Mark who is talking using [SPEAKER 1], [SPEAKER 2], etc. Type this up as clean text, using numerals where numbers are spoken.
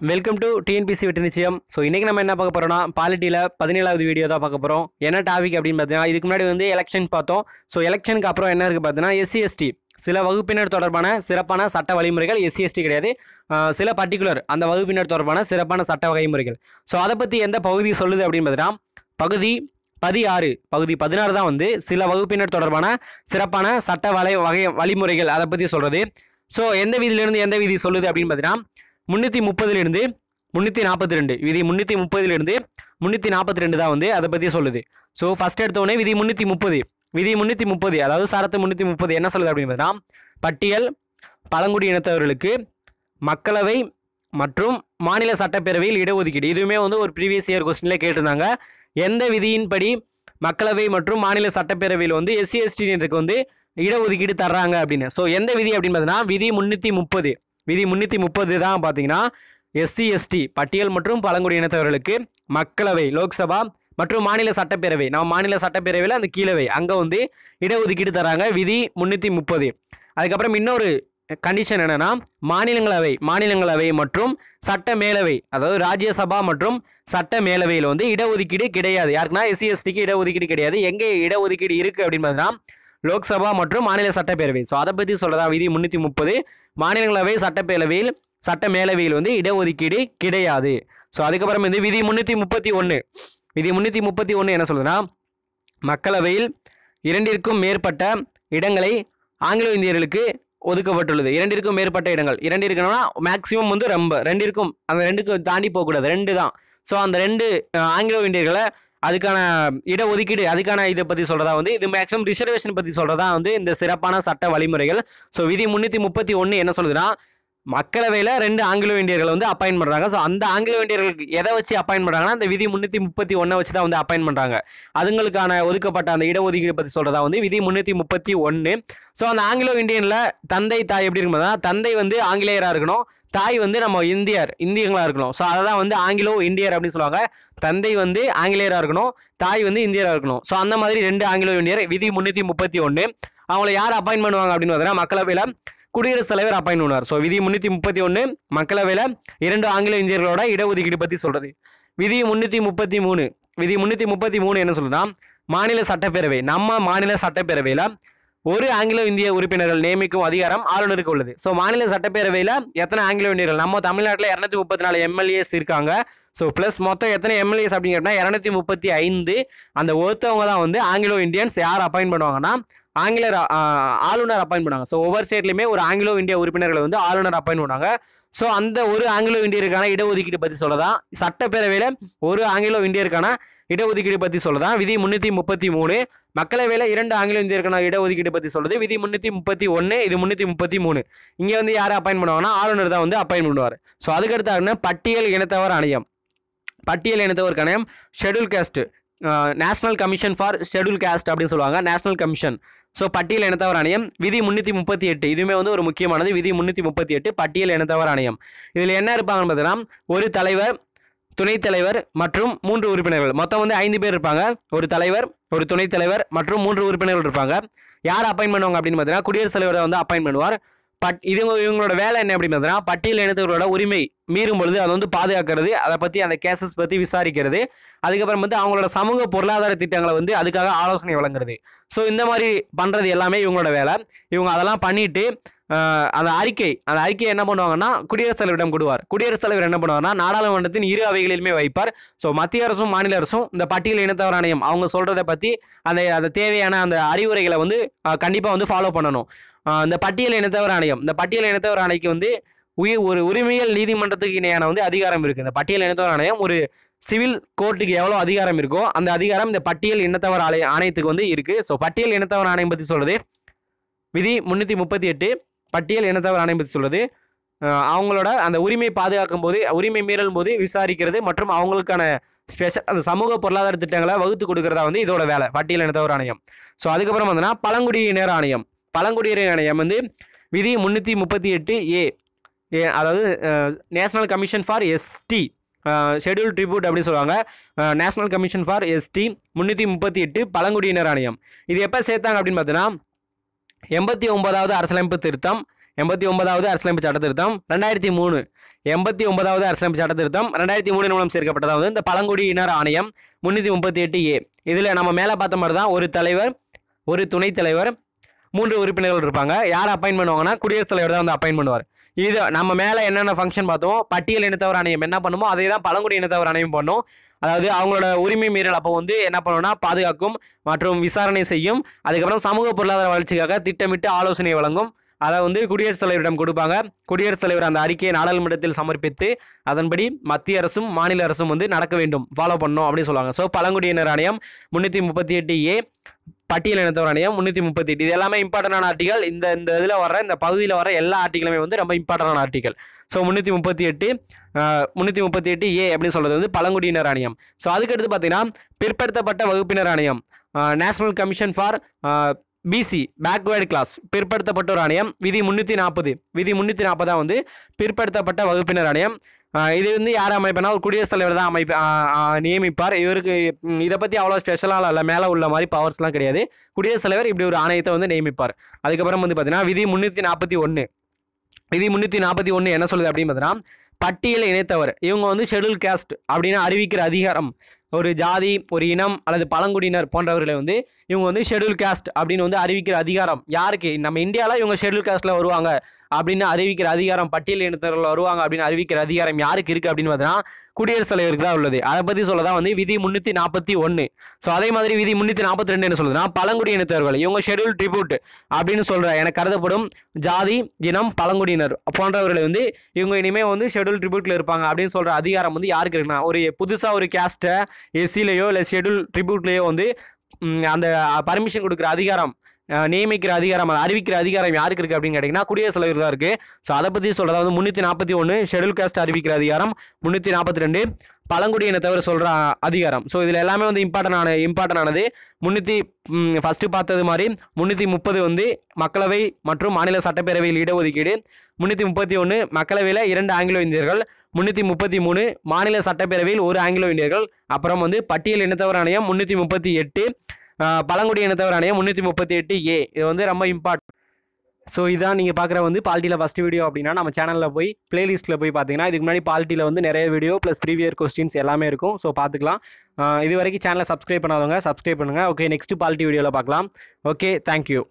[SPEAKER 1] Welcome to TNPSC வெற்றி நிச்சயம். So இன்றைக்கி நம்ம என்ன பார்க்க போகிறோம்னா பாலிட்டியில் 17வது வீடியோ தான் பார்க்க போகிறோம். என்ன டாபிக் அப்படின்னு பார்த்தீங்கன்னா, இதுக்கு முன்னாடி வந்து எலெக்ஷன் பார்த்தோம். ஸோ எலெக்ஷனுக்கு அப்புறம் என்ன இருக்குது பார்த்தீங்கன்னா, எஸ்சி/எஸ்டி சில வகுப்பினர் தொடர்பான சிறப்பான சட்ட வழிமுறைகள். எஸ்சி/எஸ்டி கிடையாது, சில பர்டிகுலர் அந்த வகுப்பினர் தொடர்பான சிறப்பான சட்ட வழிமுறைகள். ஸோ அதை பற்றி எந்த பகுதி சொல்லுது அப்படின்னு பார்த்தீங்கன்னா, பகுதி 16 பகுதி 16 தான் வந்து சில வகுப்பினர் தொடர்பான சிறப்பான சட்ட வழிமுறைகள் அதை பற்றி சொல்கிறது. ஸோ எந்த விதியிலிருந்து எந்த விதி சொல்லுது அப்படின்னு பார்த்தீங்கன்னா, 330லிருந்து 342 விதி 330லிருந்து 342 தான் வந்து அதை பற்றி சொல்லுது. ஸோ ஃபஸ்ட் எடுத்தோடனே விதி 330 அதாவது சரத்து 330 என்ன சொல்லுது அப்படின்னு பார்த்தீங்கன்னா, பட்டியல் பழங்குடி இனத்தவர்களுக்கு மக்களவை மற்றும் மாநில சட்டப்பேரவையில் இடஒதுக்கீடு. இதுவுமே வந்து ஒரு ப்ரீவியஸ் இயர் கொஸ்டினில் கேட்டிருந்தாங்க. எந்த விதியின்படி மக்களவை மற்றும் மாநில சட்டப்பேரவையில் வந்து எஸ்சி/எஸ்டிக்கு வந்து இடஒதுக்கீடு தர்றாங்க அப்படின்னு. ஸோ எந்த விதி அப்படின்னு பார்த்தீங்கன்னா, விதி 330 தான் பார்த்தீங்கன்னா, எஸ்சி/எஸ்டி பட்டியல் மற்றும் பழங்குடி இனத்தவர்களுக்கு மக்களவை, லோக்சபா மற்றும் மாநில சட்டப்பேரவை, நம்ம மாநில சட்டப்பேரவையில் அந்த கீழவை அங்கே வந்து இடஒதுக்கீடு தராங்க. விதி 330. அதுக்கப்புறம் இன்னொரு கண்டிஷன் என்னன்னா, மாநிலங்களவை மற்றும் சட்ட மேலவை, அதாவது ராஜ்யசபா மற்றும் சட்ட மேலவையில் வந்து இடஒதுக்கீடு கிடையாது. யாருக்குன்னா எஸ்சி/எஸ்டிக்கு இடஒதுக்கீடு கிடையாது. எங்கே இடஒதுக்கீடு இருக்குது அப்படின்னு பார்த்தீங்கன்னா, லோக்சபா மற்றும் மாநில சட்டப்பேரவை. ஸோ அதை பற்றி சொல்லதா விதி 330. மாநிலங்களவை சட்டப்பேரவையில் சட்ட மேலவையில் வந்து இடஒதுக்கீடு கிடையாது. ஸோ அதுக்கப்புறம் வந்து விதி 331 என்ன சொல்லுதுன்னா, மக்களவையில் 2ற்கும் மேற்பட்ட இடங்களை ஆங்கிலோ இந்தியர்களுக்கு ஒதுக்கப்பட்டுள்ளது. 2ற்கும் மேற்பட்ட இடங்கள், 2 இருக்குன்னா மேக்சிமம் வந்து ரொம்ப 2ற்கும், அந்த 2க்கும் தாண்டி போகக்கூடாது, 2 தான். ஸோ அந்த 2 ஆங்கிலோ இந்தியர்களை அதுக்கான இடஒதுக்கீடு, அதுக்கான இதை பற்றி சொல்கிறதா வந்து இது மேக்ஸிமம் ரிசர்வேஷன் பற்றி சொல்கிறதா வந்து இந்த சிறப்பான சட்ட வழிமுறைகள். ஸோ விதி 331 என்ன சொல்லுதுன்னா, மக்களவையில் 2 ஆங்கிலோ இந்தியர்களை வந்து அப்பாயின் பண்ணுறாங்க. ஸோ அந்த ஆங்கிலோ இந்தியர்களுக்கு எதை வச்சு அப்பாயின் பண்ணுறாங்கன்னா, அந்த விதி 331 வச்சு தான் வந்து அப்பாயின் பண்ணுறாங்க. அதுங்களுக்கான ஒதுக்கப்பட்ட அந்த இடஒதுக்கீடு பற்றி சொல்கிறதா வந்து விதி 331. ஸோ அந்த ஆங்கிலோ இந்தியனில் தந்தை தாய் எப்படி இருக்கும்போது, தந்தை வந்து ஆங்கிலேயராக இருக்கணும், தாய் வந்து நம்ம இந்தியங்களாக இருக்கணும். ஸோ அதை தான் வந்து ஆங்கிலோ இந்தியர் அப்படின்னு சொல்லுவாங்க. தந்தை வந்து ஆங்கிலேயராக இருக்கணும், தாய் வந்து இந்தியராக இருக்கணும். ஸோ அந்த மாதிரி 2 ஆங்கிலோ இந்தியர். விதி 331. அவங்கள யார் அப்பாயின் பண்ணுவாங்க அப்படின்னு பார்த்தீங்கன்னா, மக்களவையில் குடியரசுத் தலைவர் அப்பாயின் பண்ணுவார். ஸோ விதி 331 மக்களவையில் 2 ஆங்கிலோ இந்தியர்களோட இடஒதுக்கீடு பற்றி சொல்கிறது. விதி 333 என்ன சொல்லுதுன்னா, மாநில சட்டப்பேரவை, நம்ம மாநில சட்டப்பேரவையில் ஒரு ஆங்கிலோ இந்திய உறுப்பினர்கள் நியமிக்கும் அதிகாரம் ஆளுநருக்கு உள்ளது. ஸோ மாநில சட்டப்பேரவையில் எத்தனை ஆங்கிலோ இந்தியர்கள், நம்ம தமிழ்நாட்டில் 234 எம்எல்ஏஸ் இருக்காங்க. ஸோ ப்ளஸ் மொத்தம் எத்தனை எம்எல்ஏஸ் அப்படின்னு கேட்டால் 235. அந்த ஒருத்தவங்க தான் வந்து ஆங்கிலோ இந்தியன்ஸ். யார் அப்பாயின் பண்ணுவாங்கன்னா, ஆளுநர் அப்பாயின் பண்ணுவாங்க. ஸோ ஒவ்வொரு ஸ்டேட்லையுமே ஒரு ஆங்கிலோ இந்திய உறுப்பினர்களை வந்து ஆளுநர் அப்பாயின் பண்ணுவாங்க. ஸோ அந்த ஒரு ஆங்கிலோ இந்தியருக்கான இடஒதுக்கீடு பற்றி சொல்லதான், சட்டப்பேரவையில் ஒரு ஆங்கிலோ இந்தியருக்கான இடஒதுக்கீடு பற்றி சொல்லதான் விதி 333. மக்களவையில் 2 ஆங்கிலோ இந்தியருக்கான இடஒதுக்கீடு பற்றி சொல்லுது விதி 331. இது 333. இங்கே வந்து யாரை அப்பாயின் பண்ணுவாங்கன்னா, ஆளுநர் தான் வந்து அப்பாயின் பண்ணுவார். ஸோ அதுக்கடுத்து பட்டியல் இனத்தவர் ஆணையம். பட்டியல் இனத்தவருக்கு ஆணையம் schedule cost, national commission for schedule cost அப்படின்னு சொல்லுவாங்க, நேஷனல் கமிஷன். ஸோ பட்டியல் இனத்தவர் ஆணையம் விதி 338. இதுவுமே வந்து ஒரு முக்கியமானது. விதி 338 பட்டியல் இனத்தவர் ஆணையம். இதில் என்ன இருப்பாங்கன்னு பார்த்தீங்கன்னா, ஒரு தலைவர், துணைத் தலைவர் மற்றும் 3 உறுப்பினர்கள். மொத்தம் வந்து 5 பேர் இருப்பாங்க. ஒரு தலைவர், ஒரு துணைத் தலைவர் மற்றும் 3 உறுப்பினர்கள் இருப்பாங்க. யார் அப்பாயின் பண்ணுவாங்க அப்படின்னு பார்த்தீங்கன்னா, குடியரசுத் தலைவரை வந்து அப்பாயின் பண்ணுவார். இவங்களோட வேலை என்ன அப்படின்னு பார்த்தீங்கன்னா, பட்டியல் இனத்தவர்களோட உரிமை மீறும் பொழுது அதை வந்து பாதுகாக்கிறது, அதை பற்றி அந்த கேசஸ் பற்றி விசாரிக்கிறது, அதுக்கப்புறம் வந்து அவங்களோட சமூக பொருளாதார திட்டங்களை வந்து அதுக்காக ஆலோசனை வழங்குறது. ஸோ இந்த மாதிரி பண்ணுறது எல்லாமே இவங்களோட வேலை. இவங்க அதெல்லாம் பண்ணிட்டு அந்த அறிக்கை என்ன பண்ணுவாங்கன்னா, குடியரசுத் தலைவரிடம் கொடுவார். குடியரசுத் தலைவர் என்ன பண்ணுவார்னா, நாடாளுமன்றத்தின் 2 அவைகளிலுமே வைப்பார். ஸோ மத்திய அரசும் மாநில அரசும் இந்த பட்டியல் இனத்தவர் ஆணையம் அவங்க சொல்கிறத பற்றி அந்த தேவையான அந்த அறிவுரைகளை வந்து கண்டிப்பாக வந்து ஃபாலோ பண்ணணும். இந்த பட்டியல் இனத்தவர் ஆணையம், இந்த பட்டியல் இனத்தவர் ஆணைக்கு வந்து ஒரு உரிமையல் நீதிமன்றத்துக்கு இணையான வந்து அதிகாரம் இருக்குது. இந்த பட்டியல் இனத்தவர் ஆணையம் ஒரு சிவில் கோர்ட்டுக்கு எவ்வளோ அதிகாரம் இருக்கோ அந்த அதிகாரம் இந்த பட்டியல் இனத்தவர் ஆணையத்துக்கு வந்து இருக்குது. ஸோ பட்டியல் இனத்தவர் ஆணையம் பற்றி சொல்கிறது விதி 338. பட்டியல் இனத்தவர் ஆணையம் பற்றி சொல்கிறது அவங்களோட அந்த உரிமையை பாதுகாக்கும் போது, உரிமை மீறல் போது விசாரிக்கிறது மற்றும் அவங்களுக்கான ஸ்பெஷல் அந்த சமூக பொருளாதார திட்டங்களை வகுத்து கொடுக்கறதா வந்து இதோட வேலை, பட்டியல் இனத்தவர் ஆணையம். ஸோ அதுக்கப்புறம் வந்துன்னா பழங்குடியினர் ஆணையம். பழங்குடியினர் ஆணையம் வந்து விதி 338A, அதாவது national commission for ST schedule tribute அப்படின்னு சொல்லுவாங்க. நேஷனல் கமிஷன் ஃபார் எஸ்டி 338 பழங்குடியினர் ஆணையம். இது எப்போ சேர்த்தாங்க அப்படின்னு பார்த்தீங்கன்னா, 89வது அரசியலமைப்பு திருத்தம் 89வது அரசியலமைப்பு சட்ட திருத்தம் 2003 89வது அரசியலமைப்பு சட்ட திருத்தம் 2003 மூலம் சேர்க்கப்பட்டதாவது இந்த பழங்குடியினர் ஆணையம் 338A. இதில் நம்ம மேலே பார்த்த மாதிரி தான் ஒரு தலைவர், ஒரு துணைத் தலைவர், 3 உறுப்பினர்கள் இருப்பாங்க. யார் அப்பாயின் பண்ணுவாங்கன்னா குடியரசுத் தலைவர் தான் வந்து அப்பாயின் பண்ணுவார். இது நம்ம மேலே என்னென்ன ஃபங்க்ஷன் பார்த்தோம், பட்டியல் இனத்தவர் ஆணையம் என்ன பண்ணுமோ அதே தான் பழங்குடி இனத்தவர் ஆணையம் பண்ணும். அதாவது அவங்களோட உரிமை மீறல் அப்போ வந்து என்ன பண்ணணும்னா பாதுகாக்கும் மற்றும் விசாரணை செய்யும். அதுக்கப்புறம் சமூக பொருளாதார வளர்ச்சிக்காக திட்டமிட்டு ஆலோசனை வழங்கும். அதை வந்து குடியரசுத் தலைவரிடம் கொடுப்பாங்க. குடியரசுத் தலைவர் அந்த அறிக்கையை நாடாளுமன்றத்தில் சமர்ப்பித்து அதன்படி மத்திய அரசும் மாநில அரசும் வந்து நடக்க வேண்டும், ஃபாலோ பண்ணணும் அப்படின்னு சொல்லுவாங்க. ஸோ பழங்குடியினர் ஆணையம் 338A, பட்டியல் இனத்தவர் ஆணையம் 338. இது எல்லாமே இம்பார்ட்டன்டான ஆர்டிகல். இந்த இதில் வர இந்த பகுதியில் வர எல்லா ஆர்டிகளுமே வந்து ரொம்ப இம்பார்ட்டன்டான ஆர்டிகல். ஸோ 338A அப்படின்னு சொல்கிறது வந்து பழங்குடியினர் ஆணையம். ஸோ அதுக்கடுத்து பார்த்தீங்கன்னா பிற்படுத்தப்பட்ட வகுப்பினர் ஆணையம், national commission for BC backward class, பிற்படுத்தப்பட்டோர் ஆணையம் விதி 340. விதி 340 வந்து பிற்படுத்தப்பட்ட வகுப்பினர் ஆணையம். இது வந்து யார் அமைப்புனா ஒரு குடியரசுத் தலைவர் தான் நியமிப்பார். இவருக்கு இதை பற்றி அவ்வளோ ஸ்பெஷலாக இல்லை, மேலே உள்ள மாதிரி பவர்ஸ்லாம் கிடையாது. குடியரசுத் தலைவர் இப்படி ஒரு ஆணையத்தை வந்து நியமிப்பார். அதுக்கப்புறம் வந்து பார்த்தீங்கன்னா விதி 341. விதி 341 என்ன சொல்லுது அப்படின்னு பார்த்தீங்கன்னா பட்டியல் இணைத்தவர் இவங்க வந்து ஷெட்யூல் காஸ்ட் அப்படின்னு அறிவிக்கிற அதிகாரம். ஒரு ஜாதி, ஒரு இனம் அல்லது பழங்குடியினர் போன்றவர்களை வந்து இவங்க வந்து ஷெட்யூல் காஸ்ட் அப்படின்னு வந்து அறிவிக்கிற அதிகாரம் யாருக்கு? நம்ம இந்தியாவில் இவங்க ஷெட்யூல் காஸ்ட்டில் வருவாங்க அப்படின்னு அறிவிக்கிற அதிகாரம், பட்டியல் இனத்தவர்கள் வருவாங்க அப்படின்னு அறிவிக்கிற அதிகாரம் யாருக்கு இருக்குது அப்படின்னு பார்த்தீங்கன்னா குடியரசுத் தலைவருக்கு தான் உள்ளது. அதை பற்றி சொல்லதான் வந்து விதி 341. ஸோ அதே மாதிரி விதி 342 என்ன சொல்லுதுன்னா பழங்குடி இனத்தவர்கள் இவங்க ஷெட்யூல் ட்ரிபியூட் அப்படின்னு சொல்கிற எனக்கு கருதப்படும் ஜாதி, இனம், பழங்குடியினர் போன்றவர்களை வந்து இவங்க இனிமேல் வந்து ஷெட்யூல் ட்ரிபியூட்டில் இருப்பாங்க அப்படின்னு சொல்கிற அதிகாரம் வந்து யாருக்கு இருக்குன்னா ஒரு புதுசாக ஒரு கேஸ்ட்டை எஸ்சிலேயோ இல்லை ஷெட்யூல் ட்ரிபியூட்லேயோ வந்து அந்த பர்மிஷன் கொடுக்குற அதிகாரம், நியமிக்கிற அதிகாரம், அறிவிக்கிற அதிகாரம் யாருக்கு இருக்குது அப்படின்னு கேட்டிங்கன்னா குடியரசுத் தலைவர் தான் இருக்குது. ஸோ அதை பற்றி சொல்கிறதா வந்து 341 ஷெட்யூல் காஸ்ட் அறிவிக்கிற அதிகாரம், 342 பழங்குடி இனத்தவர் சொல்கிற அதிகாரம். ஸோ இதில் எல்லாமே வந்து இம்பார்ட்டன்டானது. ஃபஸ்ட்டு பார்த்தது மாதிரி 330 வந்து மக்களவை மற்றும் மாநில சட்டப்பேரவையில் இடஒதுக்கீடு, 331 மக்களவையில் 2 ஆங்கிலோ இந்தியர்கள், 333 மாநில சட்டப்பேரவையில் 1 ஆங்கிலோ இந்தியர்கள். அப்புறம் வந்து பட்டியல் இனத்தவர் ஆணையம் 338, பழங்குடி இனத்தவர் ஆணையம் 338A. இது வந்து ரொம்ப இம்பார்ட்டன்ட். ஸோ இதான் நீங்கள் பார்க்குற வந்து பாலிட்டியில் ஃபஸ்ட் வீடியோ அப்படின்னா நம்ம சேனலில் போய் பிளேலிஸ்ட்டில் போய் பார்த்தீங்கன்னா இதுக்கு முன்னாடி பாலிட்டியில் வந்து நிறைய வீடியோ ப்ளஸ் ப்ரீவியர் கொஸ்டின்ஸ் எல்லாமே இருக்கும். ஸோ பார்த்துக்கலாம். இது வரைக்கும் சேனலை சப்ஸ்கிரைப் பண்ணாதவங்க சப்ஸ்கிரைப் பண்ணுங்கள். ஓகே, நெக்ஸ்ட் பாலிட்டி வீடியோவில் பார்க்கலாம். Okay, thank you.